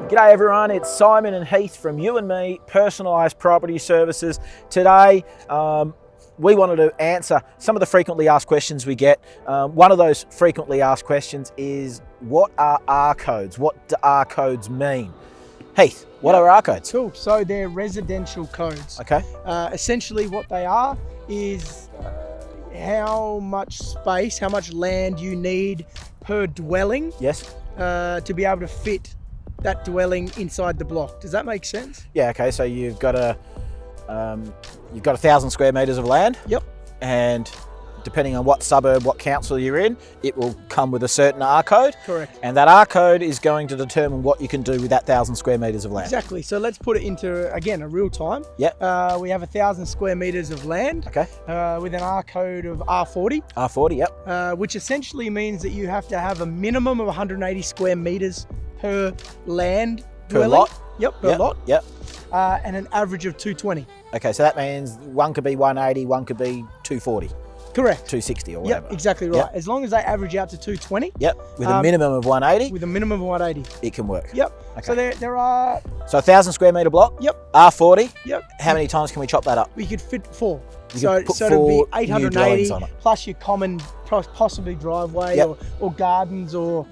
G'day everyone, it's Simon and Heath from You&Me, Personalised Property Services. Today, we wanted to answer some of the frequently asked questions we get. One of those frequently asked questions is, what are R codes? What do R codes mean? Heath, what are R codes? Cool, so they're residential codes. Okay. Essentially what they are is how much space, how much land you need per dwelling. Yes. To be able to fit that dwelling inside the block. Does that make sense? Yeah, okay, so you've got 1,000 square metres of land. Yep. And depending on what suburb, what council you're in, it will come with a certain R code. Correct. And that R code is going to determine what you can do with that 1,000 square metres of land. Exactly. So let's put it into, again, a real time. Yep. We have 1,000 square metres of land. Okay. With an R code of R40. R40, yep. Which essentially means that you have to have a minimum of 180 square metres per land dwelling. Per lot? Yep, per lot. Yep. And an average of 220. Okay, so that means one could be 180, one could be 240. Correct. 260 or whatever. Yep, exactly right. Yep. As long as they average out to 220. Yep, with a minimum of 180. With a minimum of 180. It can work. Yep. Okay. So there are... So 1,000 square metre block. Yep. R40. Yep. How many times can we chop that up? We could fit 4. So it'd be 880 on it. plus your common, possibly driveway. Yep. or gardens or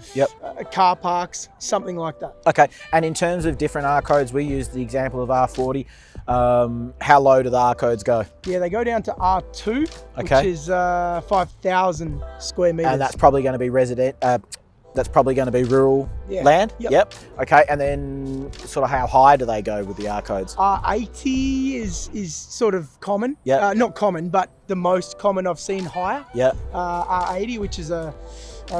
car parks, something like that. Okay, and in terms of different R codes, we use the example of R40. How low do the R codes go? Yeah, they go down to R2, okay, which is 5,000 square metres. And that's probably going to be resident. That's probably going to be rural land. Yep. Okay, and then sort of how high do they go with the R codes? R80 is sort of common. Yeah. Not common, but the most common I've seen higher. Yeah. R80, which is a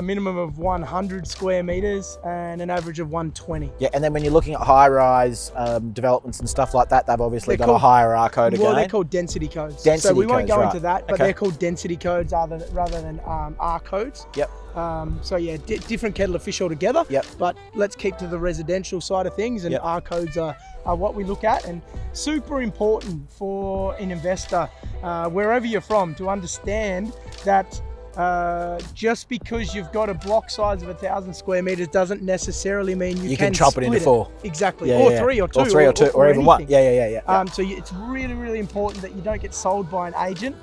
minimum of 100 square metres and an average of 120. Yeah, and then when you're looking at high-rise developments and stuff like that, they've obviously got a higher R code again. Well, they're called density codes. Density so we won't codes, go into that, but okay, they're called density codes rather than R codes. Yep. So yeah, different kettle of fish altogether. Yep. But let's keep to the residential side of things, and R codes are what we look at, and super important for an investor, wherever you're from, to understand that just because you've got a block size of 1,000 square metres doesn't necessarily mean you can chop it into 4. Exactly. Yeah, or 3 or 2. Or 3 or 2 or even 1. Yeah. So it's really, really important that you don't get sold by an agent.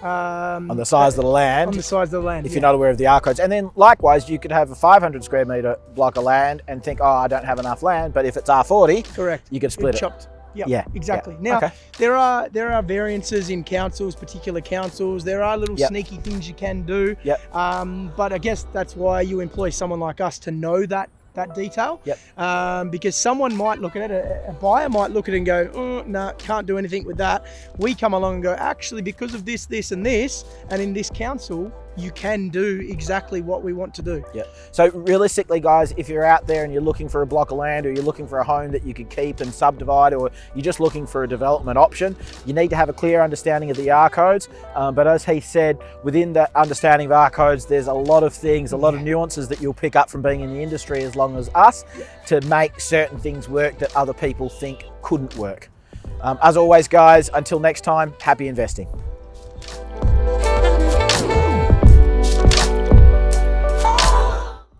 On the size of the land. On the size of the land, if you're not aware of the R codes. And then likewise, you could have a 500 square metre block of land and think, oh, I don't have enough land. But if it's R40, correct, you could split it. Chopped. Yep, yeah, exactly. Yeah. Now, there are variances in councils, particular councils. There are little sneaky things you can do. Yep. But I guess that's why you employ someone like us to know that detail. Yep. Because someone might look at it, a buyer might look at it and go, oh, no, can't do anything with that. We come along and go, actually, because of this, this, and this, and in this council, you can do exactly what we want to do. Yeah. So realistically, guys, if you're out there and you're looking for a block of land, or you're looking for a home that you could keep and subdivide, or you're just looking for a development option, you need to have a clear understanding of the R codes. But as he said, within that understanding of R codes, there's a lot of things, a lot of nuances that you'll pick up from being in the industry as long as us to make certain things work that other people think couldn't work. As always, guys, until next time, happy investing.